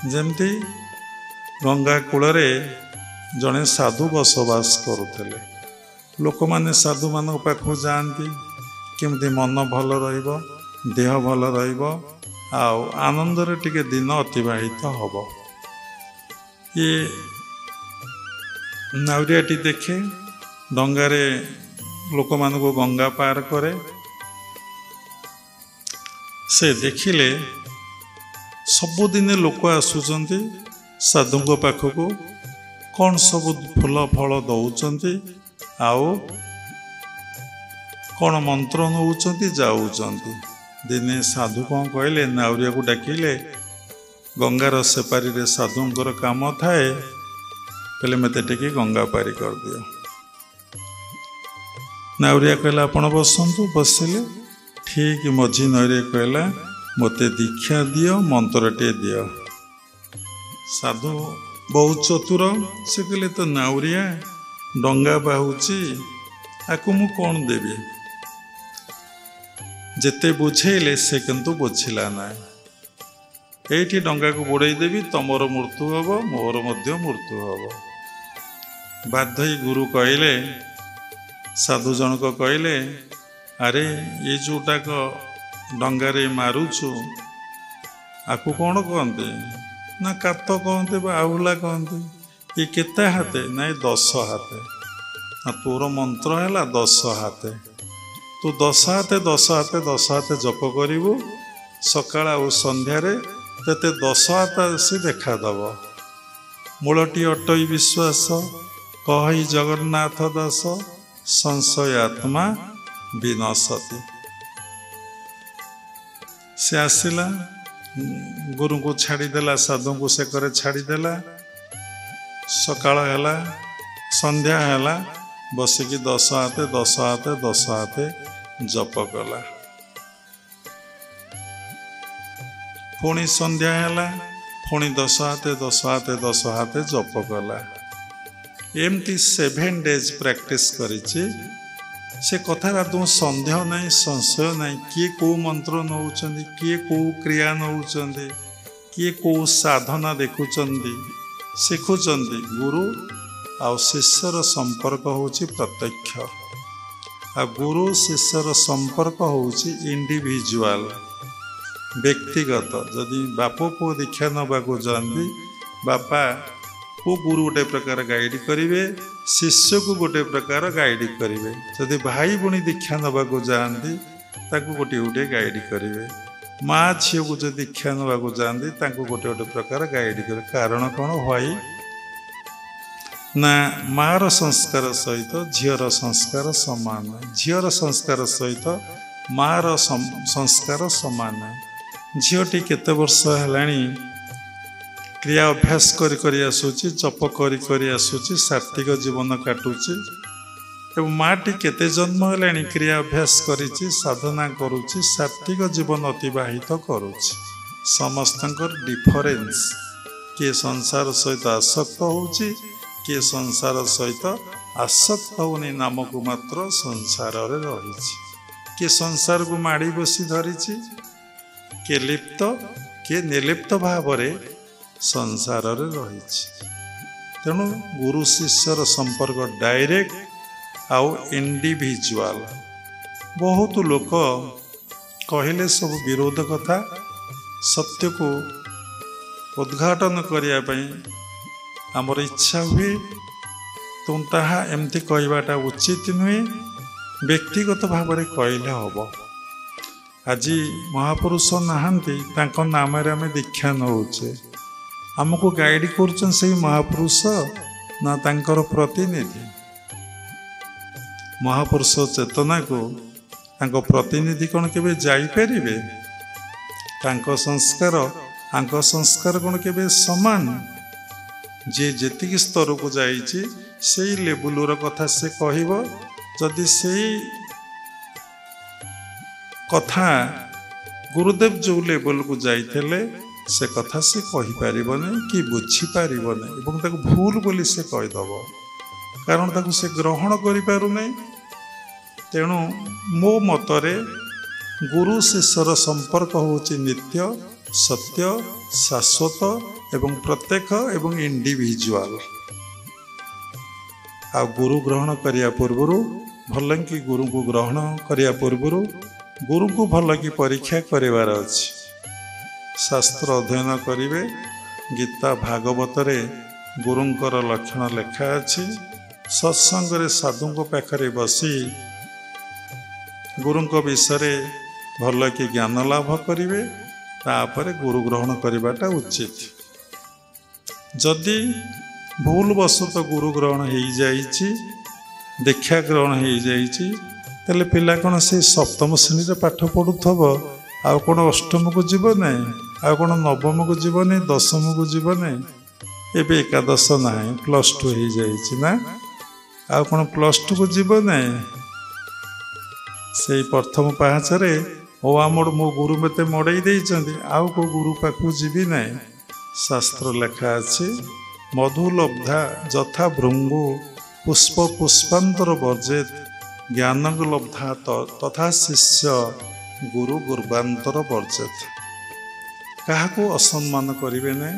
ଯେମିତି ଗଙ୍ଗା କୂଳରେ ଜଣେ ସାଧୁ ବସବାସ କରୁଥିଲେ। ଲୋକମାନେ ସାଧୁମାନଙ୍କ ପାଖକୁ ଯାଆନ୍ତି କେମିତି ମନ ଭଲ ରହିବ, ଦେହ ଭଲ ରହିବ, ଆଉ ଆନନ୍ଦରେ ଟିକେ ଦିନ ଅତିବାହିତ ହେବ। ଇଏ ନାଉରିଆଟି ଦେଖେ ଡଙ୍ଗାରେ ଲୋକମାନଙ୍କୁ ଗଙ୍ଗା ପାର କରେ। ସେ ଦେଖିଲେ ସବୁଦିନେ ଲୋକ ଆସୁଛନ୍ତି ସାଧୁଙ୍କ ପାଖକୁ, କ'ଣ ସବୁ ଫୁଲ ଫଳ ଦେଉଛନ୍ତି, ଆଉ କ'ଣ ମନ୍ତ୍ର ନେଉଛନ୍ତି, ଯାଉଛନ୍ତି। ଦିନେ ସାଧୁ କ'ଣ କହିଲେ, ନାଉରିଆକୁ ଡାକିଲେ, ଗଙ୍ଗାର ସେପାରିରେ ସାଧୁଙ୍କର କାମ ଥାଏ, କହିଲେ ମୋତେ ଟିକେ ଗଙ୍ଗା ପାରି କରିଦିଅ। ନାଉରିଆ କହିଲା ଆପଣ ବସନ୍ତୁ। ବସିଲେ। ଠିକ୍ ମଝି ନଈରେ କହିଲା ମୋତେ ଦୀକ୍ଷା ଦିଅ, ମନ୍ତ୍ରଟିଏ ଦିଅ। ସାଧୁ ବହୁତ ଚତୁର, ସେ କହିଲେ ତ ନାଉରିଆ ଡଙ୍ଗା ବାହୁଛି, ଆକୁ ମୁଁ କ'ଣ ଦେବି। ଯେତେ ବୁଝେଇଲେ ସେ କିନ୍ତୁ ବୁଝିଲା ନାହିଁ। ଏଇଠି ଡଙ୍ଗାକୁ ବୁଡ଼େଇ ଦେବି, ତମର ମୃତ୍ୟୁ ହେବ, ମୋର ମଧ୍ୟ ମୃତ୍ୟୁ ହେବ। ବାଧ୍ୟ ହୋଇ ଗୁରୁ କହିଲେ, ସାଧୁ ଜଣକ କହିଲେ, ଆରେ ଏ ଯେଉଁଟାକ ଡଙ୍ଗାରେ ମାରୁଛୁ ଆକୁ କ'ଣ କହନ୍ତି ନା କାତ କହନ୍ତି ବା ଆହୁଲା କହନ୍ତି। ଏ କେତେ ହାତେ? ନାଇଁ 10 ହାତେ। ତୋର ମନ୍ତ୍ର ହେଲା 10 ହାତେ। ତୁ 10 ହାତେ 10 ହାତେ 10 ହାତେ ଜପ କରିବୁ, ସକାଳ ଆଉ ସନ୍ଧ୍ୟାରେ ତତେ 10 ହାତ ଆସି ଦେଖାଦେବ। ମୂଳଟି ଅଟଇ ବିଶ୍ୱାସ, କହି ଜଗନ୍ନାଥ ଦାସ, ସଂଶୟ ଆତ୍ମା ବିନଶତି। ସେ ଆସିଲା, ଗୁରୁଙ୍କୁ ଛାଡ଼ିଦେଲା, ସାଧୁଙ୍କୁ ସେକରେ ଛାଡ଼ିଦେଲା। ସକାଳ ହେଲା, ସନ୍ଧ୍ୟା ହେଲା, ବସିକି 10 ହାତେ 10 ହାତେ 10 ହାତେ ଜପ କଲା। ପୁଣି ସନ୍ଧ୍ୟା ହେଲା, ପୁଣି 10 ହାତେ 10 ହାତେ 10 ହାତେ ଜପ କଲା। ଏମିତି 7 ଡେଜ୍ ପ୍ରାକ୍ଟିସ୍ କରିଛି। ସେ କଥାରେ ଆଦୌ ସନ୍ଦେହ ନାହିଁ, ସଂଶୟ ନାହିଁ। କିଏ କେଉଁ ମନ୍ତ୍ର ନେଉଛନ୍ତି, କିଏ କେଉଁ କ୍ରିୟା ନେଉଛନ୍ତି, କିଏ କେଉଁ ସାଧନା ଦେଖୁଛନ୍ତି, ଶିଖୁଛନ୍ତି। ଗୁରୁ ଆଉ ଶିଷ୍ୟର ସମ୍ପର୍କ ହେଉଛି ପ୍ରତ୍ୟକ୍ଷ, ଆଉ ଗୁରୁ ଶିଷ୍ୟର ସମ୍ପର୍କ ହେଉଛି ଇଣ୍ଡିଭିଜୁଆଲ, ବ୍ୟକ୍ତିଗତ। ଯଦି ବାପ ପୁଅ ଦୀକ୍ଷା ନେବାକୁ ଯାଆନ୍ତି, ବାପା କୁ ଗୁରୁ ଗୋଟେ ପ୍ରକାର ଗାଇଡ଼ କରିବେ, ଶିଷ୍ୟକୁ ଗୋଟେ ପ୍ରକାର ଗାଇଡ଼ କରିବେ। ଯଦି ଭାଇ ଭଉଣୀ ଦୀକ୍ଷା ନେବାକୁ ଯାଆନ୍ତି, ତାଙ୍କୁ ଗୋଟିଏ ଗୋଟିଏ ଗାଇଡ଼ କରିବେ। ମା ଝିଅକୁ ଯଦି ଦୀକ୍ଷା ନେବାକୁ ଯାଆନ୍ତି, ତାଙ୍କୁ ଗୋଟେ ଗୋଟେ ପ୍ରକାର ଗାଇଡ଼ କରିବେ। କାରଣ କ'ଣ? ହ୍ୱାଇ ନା ମାର ସଂସ୍କାର ସହିତ ଝିଅର ସଂସ୍କାର ସମାନ ନାହିଁ, ଝିଅର ସଂସ୍କାର ସହିତ ମାର ସଂସ୍କାର ସମାନ ନାହିଁ। ଝିଅଟି କେତେ ବର୍ଷ ହେଲାଣି କ୍ରିୟା ଅଭ୍ୟାସ କରି କରି ଆସୁଛି, ଜପ କରି କରି ଆସୁଛି, ସାତ୍ତ୍ୱିକ ଜୀବନ କାଟୁଛି। ଏବଂ ମାଟି କେତେ ଜନ୍ମ ହେଲାଣି କ୍ରିୟା ଅଭ୍ୟାସ କରିଛି, ସାଧନା କରୁଛି, ସାତ୍ତ୍ୱିକ ଜୀବନ ଅତିବାହିତ କରୁଛି। ସମସ୍ତଙ୍କର ଡିଫରେନ୍ସ। କିଏ ସଂସାର ସହିତ ଆସକ୍ତ ହେଉଛି, କିଏ ସଂସାର ସହିତ ଆସକ୍ତ ହେଉନି, ନାମକୁ ମାତ୍ର ସଂସାରରେ ରହିଛି। କିଏ ସଂସାରକୁ ମାଡ଼ି ବସି ଧରିଛି, କିଏ ଲିପ୍ତ, କିଏ ନିର୍ଲିପ୍ତ ଭାବରେ ସଂସାରରେ ରହିଛି। ତେଣୁ ଗୁରୁ ଶିଷ୍ୟର ସମ୍ପର୍କ ଡାଇରେକ୍ଟ ଆଉ ଇଣ୍ଡିଭିଜୁଆଲ। ବହୁତ ଲୋକ କହିଲେ ସବୁ ବିରୋଧ କଥା, ସତ୍ୟକୁ ଉଦ୍ଘାଟନ କରିବା ପାଇଁ ଆମର ଇଚ୍ଛା ହୁଏ, ତେଣୁ ତାହା ଏମିତି କହିବାଟା ଉଚିତ ନୁହେଁ, ବ୍ୟକ୍ତିଗତ ଭାବରେ କହିଲେ ହେବ। ଆଜି ମହାପୁରୁଷ ନାହାନ୍ତି, ତାଙ୍କ ନାମରେ ଆମେ ଦୀକ୍ଷା ନେଉଛେ। ଆମକୁ ଗାଇଡ଼ କରୁଛନ୍ତି ସେଇ ମହାପୁରୁଷ ନା ତାଙ୍କର ପ୍ରତିନିଧି? ମହାପୁରୁଷ ଚେତନାକୁ ତାଙ୍କ ପ୍ରତିନିଧି କ'ଣ କେବେ ଯାଇପାରିବେ? ତାଙ୍କ ସଂସ୍କାର ଆଙ୍କ ସଂସ୍କାର କ'ଣ କେବେ ସମାନ? ଯିଏ ଯେତିକି ସ୍ତରକୁ ଯାଇଛି ସେଇ ଲେବୁଲର କଥା ସେ କହିବ। ଯଦି ସେଇ କଥା ଗୁରୁଦେବ ଯେଉଁ ଲେବୁଲକୁ ଯାଇଥିଲେ ସେ କଥା ସେ କହିପାରିବନି କି ବୁଝିପାରିବନି, ଏବଂ ତାକୁ ଭୁଲ ବୋଲି ସେ କହିଦେବ, କାରଣ ତାକୁ ସେ ଗ୍ରହଣ କରିପାରୁନାହିଁ। ତେଣୁ ମୋ ମତରେ ଗୁରୁ ଶିଷ୍ୟର ସମ୍ପର୍କ ହେଉଛି ନିତ୍ୟ, सत्य शाश्वत एवं प्रत्येक एवं इंडिविजुअल। आ गुरु ग्रहण करिया पूर्व भल कि गुरु को ग्रहण करिया पूर्व गुरु को भल कि परीक्षा करिवार अछि। शास्त्र अध्ययन करिवे। गीता भागवत रे गुरुंकर लक्षण लेखा अछि। सत्संग रे साधु पाखरे बसी गुरुंक विषय भल कि ज्ञान लाभ करिवे। तापरे गुरु ग्रहण करवाटा उचित। जदि भूल वशत गुरु ग्रहण हो जाइछि, दीक्षा ग्रहण हो जाइछि, तेले पिला कौन से सप्तम श्रेणी रे पाठ पढ़ुथब आ कौन अष्टम को जीव ना, आ कौन नवम को जीव ना, दशम को जीव ना। एबे एकादश ना +2 हो जाइछि ना, आ कौन +2 को जीव ना। से प्रथम पाहाचरे ओ आमर मो गुरु मते मड़ई देइछन्ति, आउ को गुरु पाखु जीवी ना। शास्त्र लेखा अछि मधु लब्धा जथा भृंगु पुष्प पुष्पांतर वर्जेत ज्ञान लब्धा तथा शिष्य गुरु गुर्बांतर वर्जेत। काहाको असम्मान करिवे ना,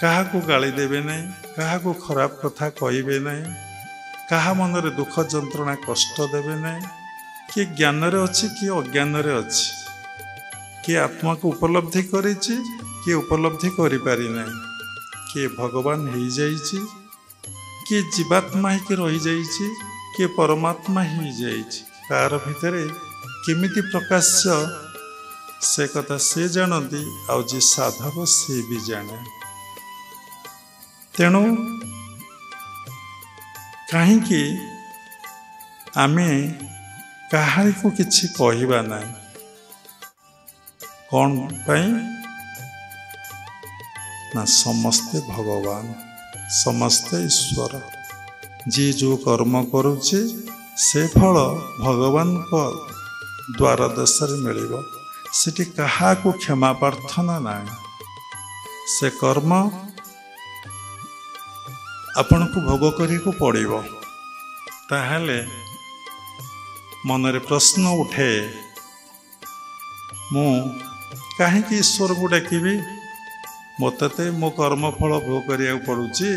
काहाको गाली देवे ना, काहाको खराब कथा कहिबे ना, काहा मनरे दुख जंत्रणा कष्ट देवे ना। किए ज्ञान रे अच्छी किए अज्ञान रे अच्छी, किए आत्मा को उपलब्धि करिछि किए उपलब्धि करि पारि ना, किए भगवान हो जाइछि किए जीवात्मा ही रही जाइछि, किए परमात्मा ही जाइछि। कार भितरे केमिति प्रकाश्य से कथा से जानती, आउ जे साधक से भी जाने। तेणु कहीं आमे कहानी को किछि कहिबा ना। कौन पाई ना समस्ते भगवान समस्ते ईश्वर। जी जो कर्म करुचे से फल भगवान को द्वार देश मिलिबो। सेठी कहा को क्षमा प्रार्थना ना। से कर्म आपण को भोग करी को पड़िबो। ताहले मनरे प्रश्न उठे, मु कहीं ईश्वर को डाकिबी? मते तो मो कर्म फल भोग करिया पड़ुची,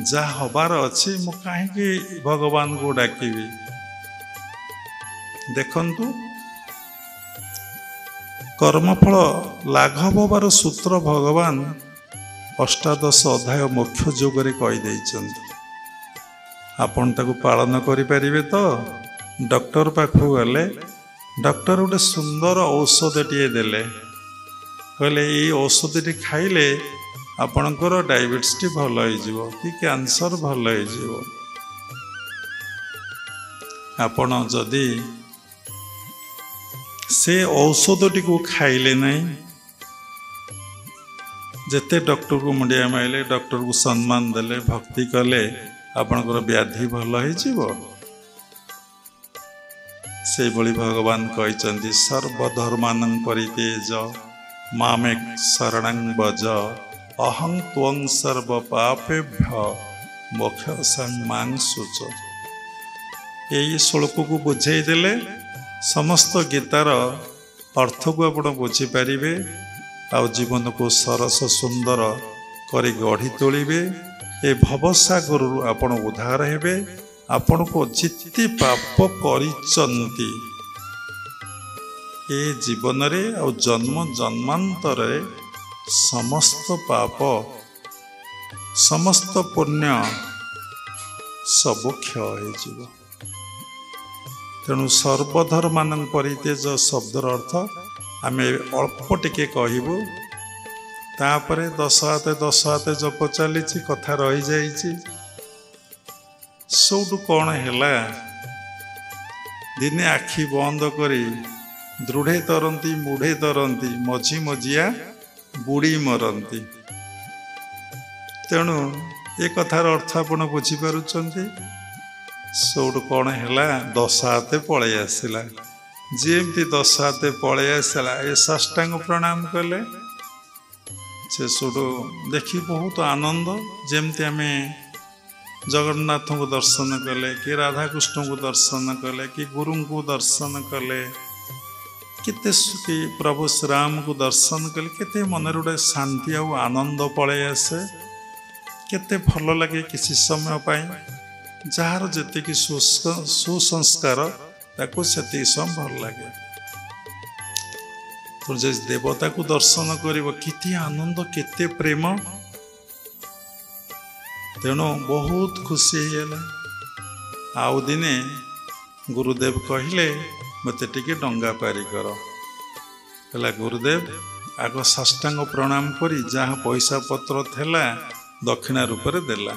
जा हबार अच्छी मु कहीं भगवान को डाकिबी? देखंतु कर्मफल लाघव हबार सूत्र भगवान अष्टादश अध्याय मुख्य जोगरे कहि दैछन्ति। आपण ताकू पालन करि परिबे तो? डॉक्टर पाखु गले डॉक्टर गोटे सुंदर औषधटीए देले, कहले ये औषधटी खाइले आपणकर डायबिटीज टी भल हो कि कैंसर भल हो। आपण जदि से औषधटी को खाइले नहीं, जेते डॉक्टर को मुंडिया माइले, डॉक्टर को सम्मान देले, भक्ति कले, आपणकर व्याधि भल हो। से भली भगवान कहते सर्वधर्मान परितेज मामे शरणं भज अहं त्वं सर्व पापेभ्य मोक्षं मां शुच। यही श्लोक को बुझाई देले समस्त गीतार अर्थ को आप बुझीपारे। आ जीवन को सरस सुंदर करी गढ़ी तोलिबे। ए भवसागर आपण उद्धार हेबे। आपण को जिते पाप करिचंती ए जीवन रे आ जन्म जन्मांतर समस्त पाप समस्त पुण्य सब क्षय हो। तेणु सर्वधर्मान परितेज शब्दर अर्थ आम अल्प टिके कहबू। तापरे 10 हाते जप चली कथा रही जाइछि। सबू कौन है दिने आखि बंद करी दृढ़े तरंती मुढ़े तरंती मझी मझिया बुड़ी मरती। तेणु ए कथार अर्थ आपण बुझीपारुचंती। सबू कौन है 10 हाते पलि आसला। जेमती 10 हाते पलि आसला ए साष्टांग प्रणाम कले से सबू देखी बहुत आनंद। जेमती आमे जगन्नाथ को दर्शन कले कि राधाकृष्ण को दर्शन कले कि गुरु को दर्शन कले केते कि प्रभु श्री राम को दर्शन कले केते मन गोटे शांति आ आनंद पलि आसे केते भल लगे किसी समय पाई जार जेतिकी सुसंस्कार ताको सेति समय भल लगे तो जे देवता को दर्शन करिवो केते आनंद केते प्रेम तेणु बहुत खुशी है। आउ दिने गुरुदेव कहले मते टिके डंगा पारी कर कहला गुरुदेव आग साष्टांग प्रणाम करी जहाँ पैसा पत्र थेला दक्षिणा रूप में देला।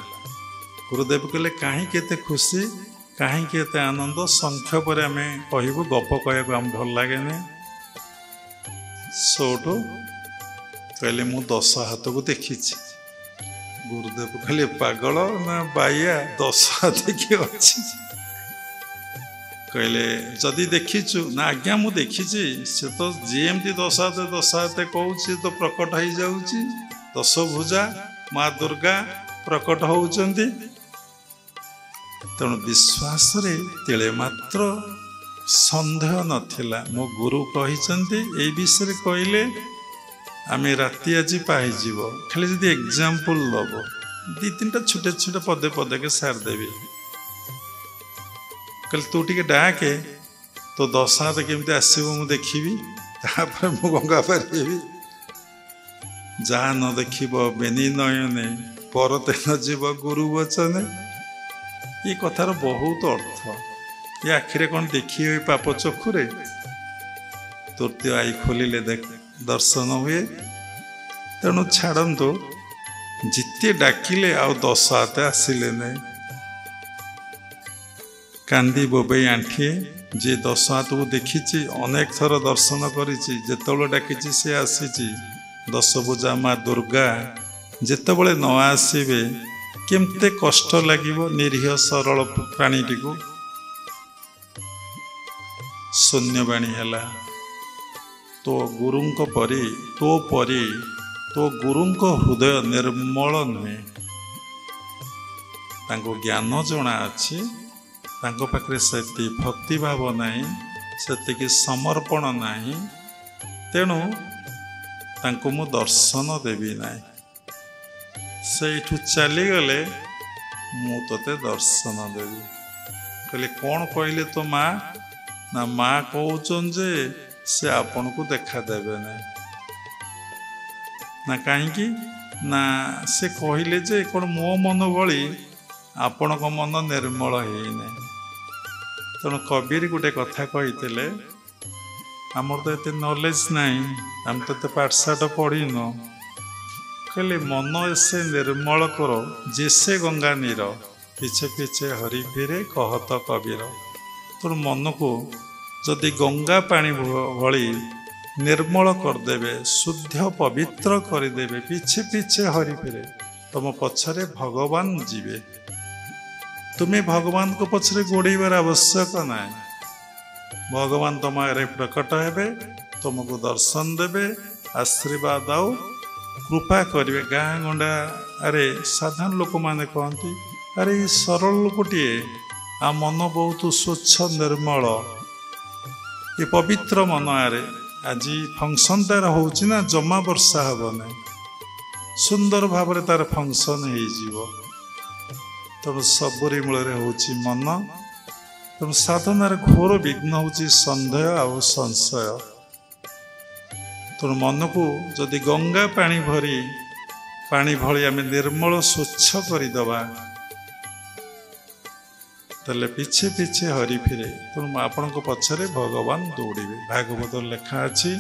गुरुदेव कहले कहीं केते खुशी कहीं केते आनंद संख्य पर आम कहबू गप कहू आम भल लगे सोटू कहले मु 10 हाथ को देखी। गुरुदेव कहले पागल ना बाइया 10 हाथ किए अच्छी कहले जदि देखीचु ना आज्ञा मु देखी से तो जीएमती 10 हाथ कहूँ तो प्रकट हो जाऊँगी 10 भुजा माँ दुर्गा प्रकट होउचंती तेणु विश्वास रे तिले मात्र संदेह नथिला। मो गुरु कहिचंती ए विषय कहले आमे राति आज पाई जीव खाली जदि एग्जांपल लब 2-3टा छोटे छोटे पदे पदे के सार देवी कल तू टिके डाके तो 10 हाथ केमती आसबो मु देखिबी तापर मु गंगा पारिबी जहाँ न देखिब बेनी नयने परते न जीव गुरु वचने ये कथार बहुत अर्थ ये आखिरे कौन देखी हुई पाप चक्षुरे तृतीय आई खोलिले दर्शन हुए। तेणु छाड़ू जिते डाकिले आउ 10 हाथ आसिले नहीं कांदी बोबई आंठिए जे 10 हाथ को देखी अनेक थर दर्शन कर डाकी से आसी 10 भुजा माँ दुर्गा जितेबले न आसबे केमते कष्ट लगिवो निरीह सरल प्राणीटी को शून्यवाणी हैला तो गुरुंक परी तो गुरुंक हृदय निर्मल नुहे तांको ज्ञान जना अच्छी तांको पाखरे सेति भक्ति भाव नहीं सेतिकी समर्पण नहीं तेणु तांको मु दर्शन देवी नहीं से चली गले मु तोते दर्शन देवी कहले कौन कहले तो माँ ना माँ कहउचन जे से आपन को देखा देवे नहीं ना कहीं ना से कहले जे कौन मो मन भली आपण को मन निर्मल है तेणु कबीर गोटे कथा कही आमर तो ये नॉलेज नहीं आम तो पाठशाठ पढ़ीन कहले मन ऐसे निर्मल करो जैसे गंगा नीर पीछे पीछे हरि फिरे कहत कबीर तो मन को जदि गंगा पानी भली निर्मल करदेवे शुद्ध पवित्र करदेवे पीछे पीछे हरि फिरे तुम पछरे भगवान जीवे तुम्हें भगवान को पछरे गोड़ेबार आवश्यक ना भगवान तुम प्रकट हेबे तुमको दर्शन देवे आशीर्वाद आउ कृपा करेंगे। गाँ गंडा अरे साधारण लोक मैंने कहती अरे सरल लोकटे आ मन बहुत स्वच्छ निर्मल ये पवित्र मन आरे आज फंक्शन तार होना जमा वर्षा हेन सुंदर भाव तार फंक्शन हो तेणु सबरी मूल मन तेणु साधनार घोर विघ्न होची सन्देह आ संशय तेणु मन को जदि गंगा पानी भरी आम निर्मल स्वच्छ करदे तेल पीछे पीछे हरि फिरे तेणु आपण पछरे भगवान दौड़े भागवत लेखा अच्छी।